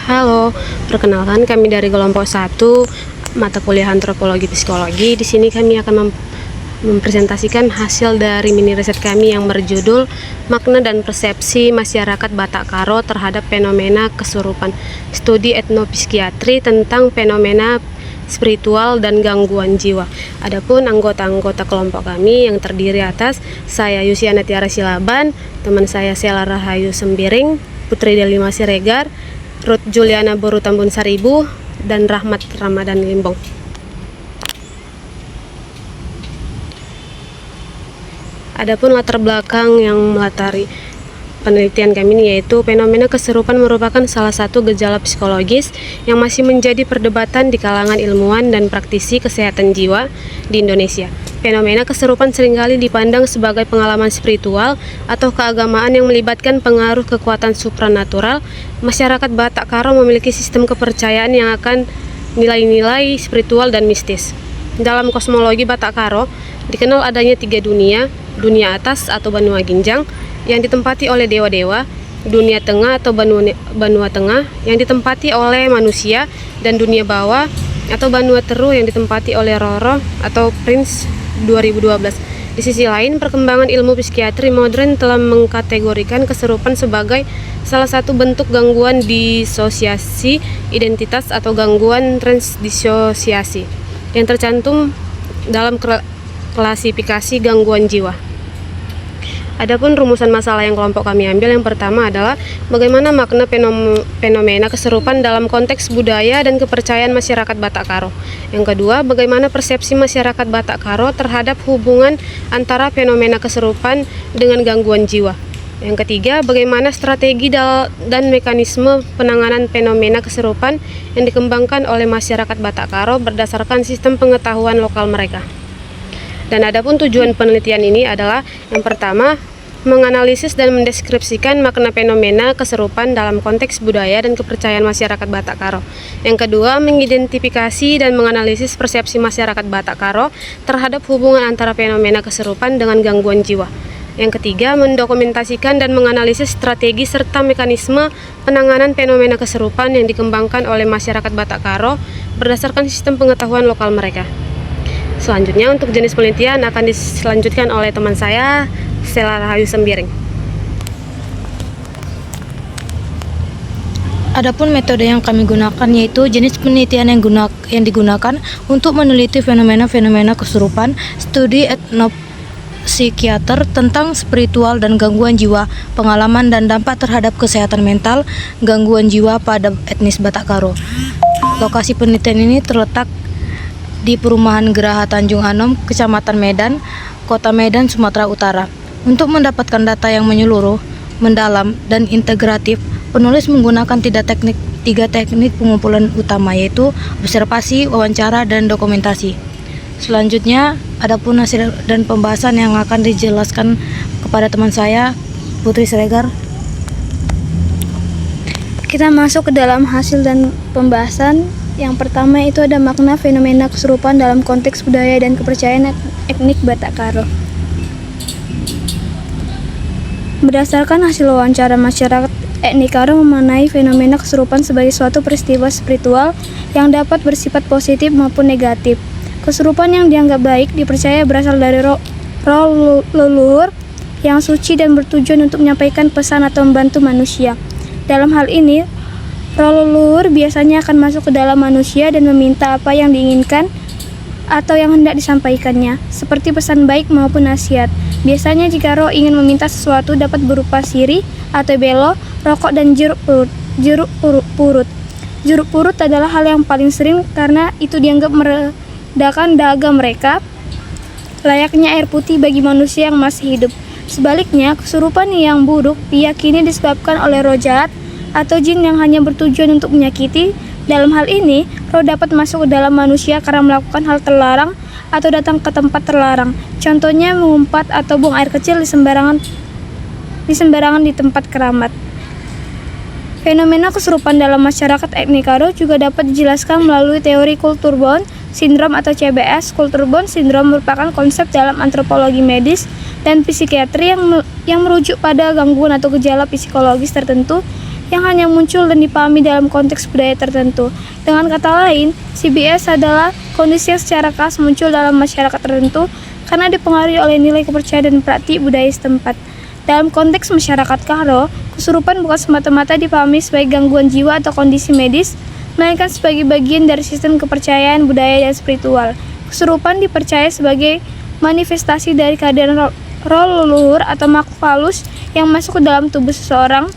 Halo, perkenalkan kami dari kelompok 1 mata kuliah Antropologi Psikologi. Di sini kami akan mempresentasikan hasil dari mini riset kami yang berjudul Makna dan Persepsi Masyarakat Batak Karo terhadap Fenomena Kesurupan, Studi Etnopsikiatri tentang Fenomena Spiritual dan Gangguan Jiwa. Adapun anggota-anggota kelompok kami yang terdiri atas saya Yusiana Tiara Silaban, teman saya Sela Rahayu Sembiring, Putri Delima Siregar, Ruth Juliana Boru Tambun Saribu, dan Rahmat Ramadan Limbong. Adapun latar belakang yang melatari penelitian kami ini yaitu fenomena kesurupan merupakan salah satu gejala psikologis yang masih menjadi perdebatan di kalangan ilmuwan dan praktisi kesehatan jiwa di Indonesia. Fenomena kesurupan seringkali dipandang sebagai pengalaman spiritual atau keagamaan yang melibatkan pengaruh kekuatan supranatural. Masyarakat Batak Karo memiliki sistem kepercayaan yang akan nilai-nilai spiritual dan mistis. Dalam kosmologi Batak Karo, dikenal adanya 3 dunia: dunia atas atau Banua Ginjang yang ditempati oleh dewa-dewa, dunia tengah atau Banua Tengah yang ditempati oleh manusia, dan dunia bawah atau Banua Teru yang ditempati oleh Roro atau Prince 2012. Di sisi lain, perkembangan ilmu psikiatri modern telah mengkategorikan kesurupan sebagai salah satu bentuk gangguan disosiasi identitas atau gangguan transdisosiasi yang tercantum dalam klasifikasi gangguan jiwa. Adapun rumusan masalah yang kelompok kami ambil, yang pertama adalah bagaimana makna fenomena kesurupan dalam konteks budaya dan kepercayaan masyarakat Batak Karo. Yang kedua, bagaimana persepsi masyarakat Batak Karo terhadap hubungan antara fenomena kesurupan dengan gangguan jiwa. Yang ketiga, bagaimana strategi dan mekanisme penanganan fenomena kesurupan yang dikembangkan oleh masyarakat Batak Karo berdasarkan sistem pengetahuan lokal mereka. Dan adapun tujuan penelitian ini adalah yang pertama, menganalisis dan mendeskripsikan makna fenomena kesurupan dalam konteks budaya dan kepercayaan masyarakat Batak Karo. Yang kedua, mengidentifikasi dan menganalisis persepsi masyarakat Batak Karo terhadap hubungan antara fenomena kesurupan dengan gangguan jiwa. Yang ketiga, mendokumentasikan dan menganalisis strategi serta mekanisme penanganan fenomena kesurupan yang dikembangkan oleh masyarakat Batak Karo berdasarkan sistem pengetahuan lokal mereka. Selanjutnya, untuk jenis penelitian akan diselanjutkan oleh teman saya, Sela Rahayu Sembiring. Adapun metode yang kami gunakan yaitu jenis penelitian yang digunakan untuk meneliti fenomena-fenomena kesurupan, studi etnopsikiater tentang spiritual dan gangguan jiwa, pengalaman dan dampak terhadap kesehatan mental, gangguan jiwa pada etnis Batak Karo. Lokasi penelitian ini terletak di Perumahan Geraha Tanjung Anom, Kecamatan Medan, Kota Medan, Sumatera Utara. Untuk mendapatkan data yang menyeluruh, mendalam, dan integratif, penulis menggunakan 3 teknik pengumpulan utama, yaitu observasi, wawancara, dan dokumentasi. Selanjutnya, adapun hasil dan pembahasan yang akan dijelaskan kepada teman saya, Putri Siregar. Kita masuk ke dalam hasil dan pembahasan. Yang pertama itu ada makna fenomena kesurupan dalam konteks budaya dan kepercayaan etnik Batak Karo. Berdasarkan hasil wawancara masyarakat etnik Karo memaknai fenomena kesurupan sebagai suatu peristiwa spiritual yang dapat bersifat positif maupun negatif. Kesurupan yang dianggap baik dipercaya berasal dari roh leluhur yang suci dan bertujuan untuk menyampaikan pesan atau membantu manusia. Dalam hal ini, roh leluhur biasanya akan masuk ke dalam manusia dan meminta apa yang diinginkan atau yang hendak disampaikannya, seperti pesan baik maupun nasihat. Biasanya jika roh ingin meminta sesuatu dapat berupa sirih atau belo, rokok, dan jeruk purut. Jeruk purut adalah hal yang paling sering karena itu dianggap meredakan dahaga mereka, layaknya air putih bagi manusia yang masih hidup. Sebaliknya, kesurupan yang buruk diyakini disebabkan oleh roh jahat atau jin yang hanya bertujuan untuk menyakiti. Dalam hal ini, roh dapat masuk ke dalam manusia karena melakukan hal terlarang atau datang ke tempat terlarang. Contohnya mengumpat atau buang air kecil di sembarangan di tempat keramat. Fenomena kesurupan dalam masyarakat etnik Karo juga dapat dijelaskan melalui teori kultur bound syndrome atau CBS. Kultur bound syndrome merupakan konsep dalam antropologi medis dan psikiatri yang merujuk pada gangguan atau gejala psikologis tertentu yang hanya muncul dan dipahami dalam konteks budaya tertentu. Dengan kata lain, CBS adalah kondisi yang secara khas muncul dalam masyarakat tertentu karena dipengaruhi oleh nilai kepercayaan dan praktik budaya setempat. Dalam konteks masyarakat Karo, kesurupan bukan semata-mata dipahami sebagai gangguan jiwa atau kondisi medis, melainkan sebagai bagian dari sistem kepercayaan budaya dan spiritual. Kesurupan dipercaya sebagai manifestasi dari kehadiran roh leluhur atau makhluk halus yang masuk ke dalam tubuh seseorang,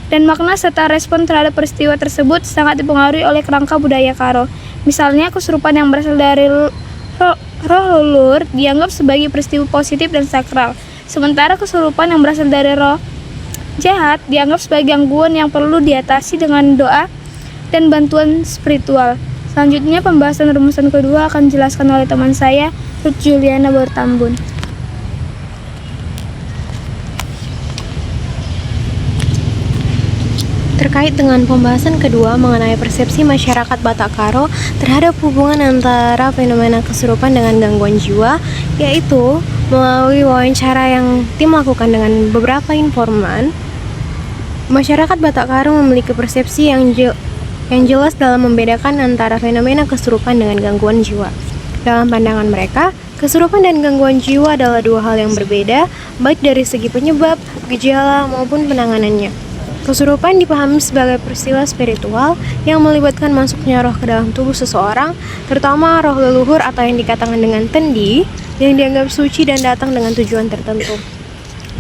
dan makna serta respon terhadap peristiwa tersebut sangat dipengaruhi oleh kerangka budaya Karo. Misalnya, kesurupan yang berasal dari roh leluhur dianggap sebagai peristiwa positif dan sakral, sementara kesurupan yang berasal dari roh jahat dianggap sebagai gangguan yang perlu diatasi dengan doa dan bantuan spiritual. Selanjutnya, pembahasan rumusan kedua akan dijelaskan oleh teman saya, Ruth Juliana Baurtambun. Terkait dengan pembahasan kedua mengenai persepsi masyarakat Batak Karo terhadap hubungan antara fenomena kesurupan dengan gangguan jiwa, yaitu melalui wawancara yang tim lakukan dengan beberapa informan, masyarakat Batak Karo memiliki persepsi yang jelas dalam membedakan antara fenomena kesurupan dengan gangguan jiwa. Dalam pandangan mereka, kesurupan dan gangguan jiwa adalah dua hal yang berbeda, baik dari segi penyebab, gejala, maupun penanganannya. Kesurupan dipahami sebagai peristiwa spiritual yang melibatkan masuknya roh ke dalam tubuh seseorang, terutama roh leluhur atau yang dikatakan dengan tendi, yang dianggap suci dan datang dengan tujuan tertentu.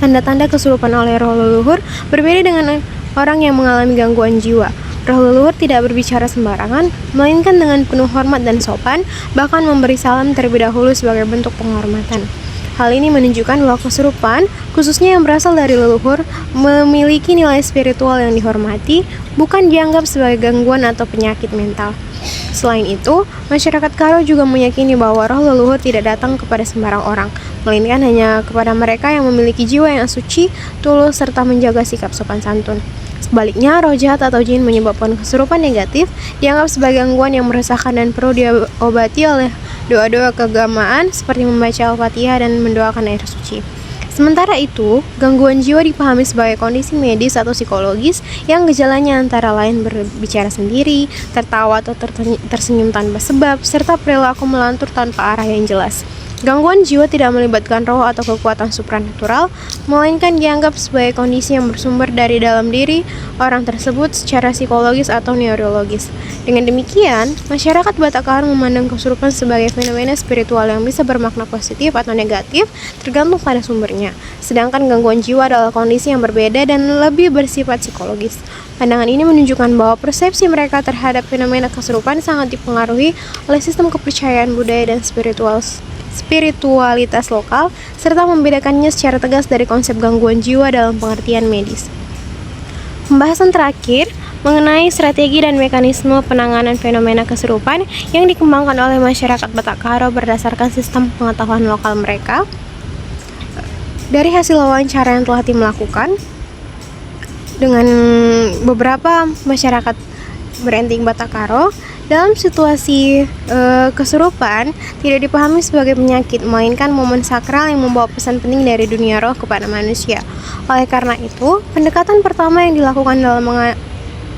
Tanda-tanda kesurupan oleh roh leluhur berbeda dengan orang yang mengalami gangguan jiwa. Roh leluhur tidak berbicara sembarangan, melainkan dengan penuh hormat dan sopan, bahkan memberi salam terlebih dahulu sebagai bentuk penghormatan. Hal ini menunjukkan bahwa kesurupan, khususnya yang berasal dari leluhur, memiliki nilai spiritual yang dihormati, bukan dianggap sebagai gangguan atau penyakit mental. Selain itu, masyarakat Karo juga meyakini bahwa roh leluhur tidak datang kepada sembarang orang, melainkan hanya kepada mereka yang memiliki jiwa yang suci, tulus, serta menjaga sikap sopan santun. Sebaliknya, roh jahat atau jin menyebabkan kesurupan negatif dianggap sebagai gangguan yang meresahkan dan perlu diobati oleh doa-doa keagamaan seperti membaca Al-Fatihah dan mendoakan air suci. Sementara itu, gangguan jiwa dipahami sebagai kondisi medis atau psikologis yang gejalanya antara lain berbicara sendiri, tertawa atau tersenyum tanpa sebab, serta perilaku melantur tanpa arah yang jelas. Gangguan jiwa tidak melibatkan roh atau kekuatan supranatural, melainkan dianggap sebagai kondisi yang bersumber dari dalam diri orang tersebut secara psikologis atau neurologis. Dengan demikian, masyarakat Batak Karo memandang kesurupan sebagai fenomena spiritual yang bisa bermakna positif atau negatif, tergantung pada sumbernya. Sedangkan gangguan jiwa adalah kondisi yang berbeda dan lebih bersifat psikologis. Pandangan ini menunjukkan bahwa persepsi mereka terhadap fenomena kesurupan sangat dipengaruhi oleh sistem kepercayaan budaya dan spiritualitas lokal, serta membedakannya secara tegas dari konsep gangguan jiwa dalam pengertian medis. Pembahasan terakhir mengenai strategi dan mekanisme penanganan fenomena kesurupan yang dikembangkan oleh masyarakat Batak Karo berdasarkan sistem pengetahuan lokal mereka. Dari hasil wawancara yang telah tim lakukan dengan beberapa masyarakat berenting Batak Karo, dalam situasi kesurupan tidak dipahami sebagai penyakit, melainkan momen sakral yang membawa pesan penting dari dunia roh kepada manusia. Oleh karena itu, pendekatan pertama yang dilakukan dalam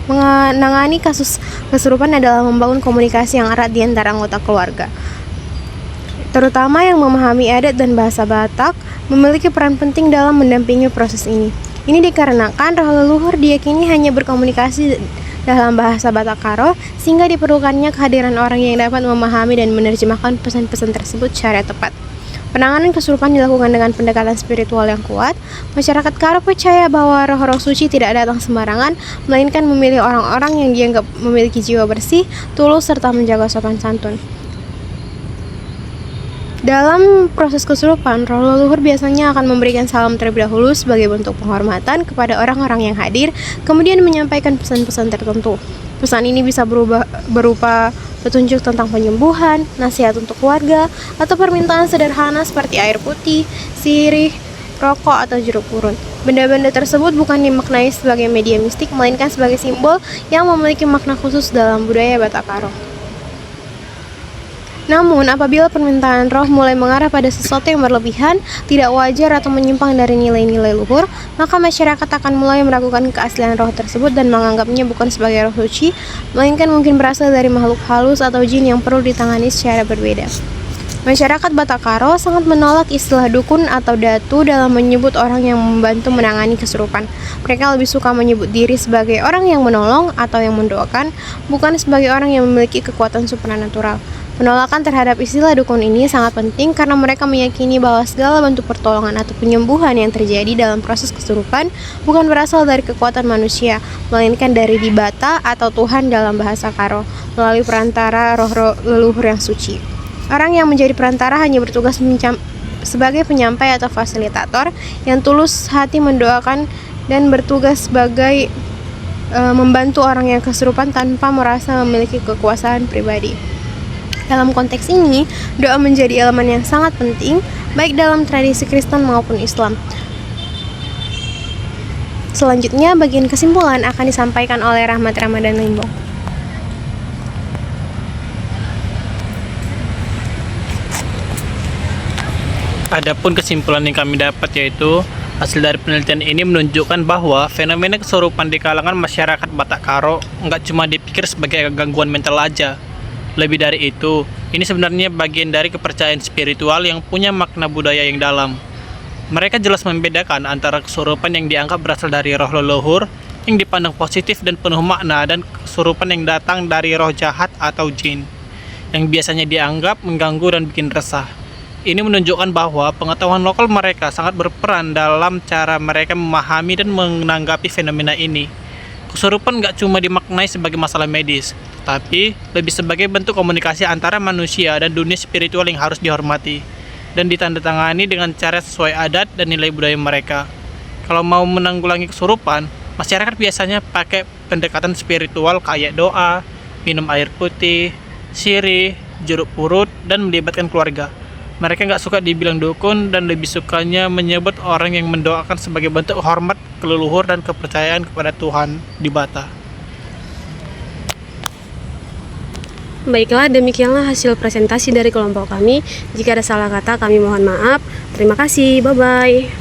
menangani kasus kesurupan adalah membangun komunikasi yang erat di antara anggota keluarga, terutama yang memahami adat dan bahasa Batak, memiliki peran penting dalam mendampingi proses ini. Ini dikarenakan roh leluhur diyakini hanya berkomunikasi dalam bahasa Batak Karo, sehingga diperlukannya kehadiran orang yang dapat memahami dan menerjemahkan pesan-pesan tersebut secara tepat. Penanganan kesurupan dilakukan dengan pendekatan spiritual yang kuat. Masyarakat Karo percaya bahwa roh-roh suci tidak datang sembarangan, melainkan memilih orang-orang yang dianggap memiliki jiwa bersih, tulus, serta menjaga sopan santun. Dalam proses kesurupan, roh leluhur biasanya akan memberikan salam terlebih dahulu sebagai bentuk penghormatan kepada orang-orang yang hadir, kemudian menyampaikan pesan-pesan tertentu. Pesan ini bisa berupa petunjuk tentang penyembuhan, nasihat untuk keluarga, atau permintaan sederhana seperti air putih, sirih, rokok, atau jeruk purut. Benda-benda tersebut bukan dimaknai sebagai media mistik, melainkan sebagai simbol yang memiliki makna khusus dalam budaya Batak Karo. Namun, apabila permintaan roh mulai mengarah pada sesuatu yang berlebihan, tidak wajar atau menyimpang dari nilai-nilai luhur, maka masyarakat akan mulai meragukan keaslian roh tersebut dan menganggapnya bukan sebagai roh suci, melainkan mungkin berasal dari makhluk halus atau jin yang perlu ditangani secara berbeda. Masyarakat Batak Karo sangat menolak istilah dukun atau datu dalam menyebut orang yang membantu menangani kesurupan. Mereka lebih suka menyebut diri sebagai orang yang menolong atau yang mendoakan, bukan sebagai orang yang memiliki kekuatan supranatural. Penolakan terhadap istilah dukun ini sangat penting karena mereka meyakini bahwa segala bentuk pertolongan atau penyembuhan yang terjadi dalam proses kesurupan bukan berasal dari kekuatan manusia, melainkan dari Dibata atau Tuhan dalam bahasa Karo, melalui perantara roh-roh leluhur yang suci. Orang yang menjadi perantara hanya bertugas sebagai penyampai atau fasilitator yang tulus hati mendoakan dan bertugas sebagai membantu orang yang kesurupan tanpa merasa memiliki kekuasaan pribadi. Dalam konteks ini, doa menjadi elemen yang sangat penting baik dalam tradisi Kristen maupun Islam. Selanjutnya, bagian kesimpulan akan disampaikan oleh Rahmat Ramadan Limbong. Adapun kesimpulan yang kami dapat yaitu hasil dari penelitian ini menunjukkan bahwa fenomena kesurupan di kalangan masyarakat Batak Karo nggak cuma dipikir sebagai gangguan mental aja. Lebih dari itu, ini sebenarnya bagian dari kepercayaan spiritual yang punya makna budaya yang dalam. Mereka jelas membedakan antara kesurupan yang dianggap berasal dari roh leluhur yang dipandang positif dan penuh makna dan kesurupan yang datang dari roh jahat atau jin yang biasanya dianggap mengganggu dan bikin resah. Ini menunjukkan bahwa pengetahuan lokal mereka sangat berperan dalam cara mereka memahami dan menanggapi fenomena ini. Kesurupan nggak cuma dimaknai sebagai masalah medis, tapi lebih sebagai bentuk komunikasi antara manusia dan dunia spiritual yang harus dihormati dan ditandatangani dengan cara sesuai adat dan nilai budaya mereka. Kalau mau menanggulangi kesurupan, masyarakat biasanya pakai pendekatan spiritual kayak doa, minum air putih, sirih, jeruk purut, dan melibatkan keluarga. Mereka nggak suka dibilang dukun dan lebih sukanya menyebut orang yang mendoakan sebagai bentuk hormat ke leluhur dan kepercayaan kepada Tuhan di Bata. Baiklah, demikianlah hasil presentasi dari kelompok kami. Jika ada salah kata, kami mohon maaf. Terima kasih, bye-bye.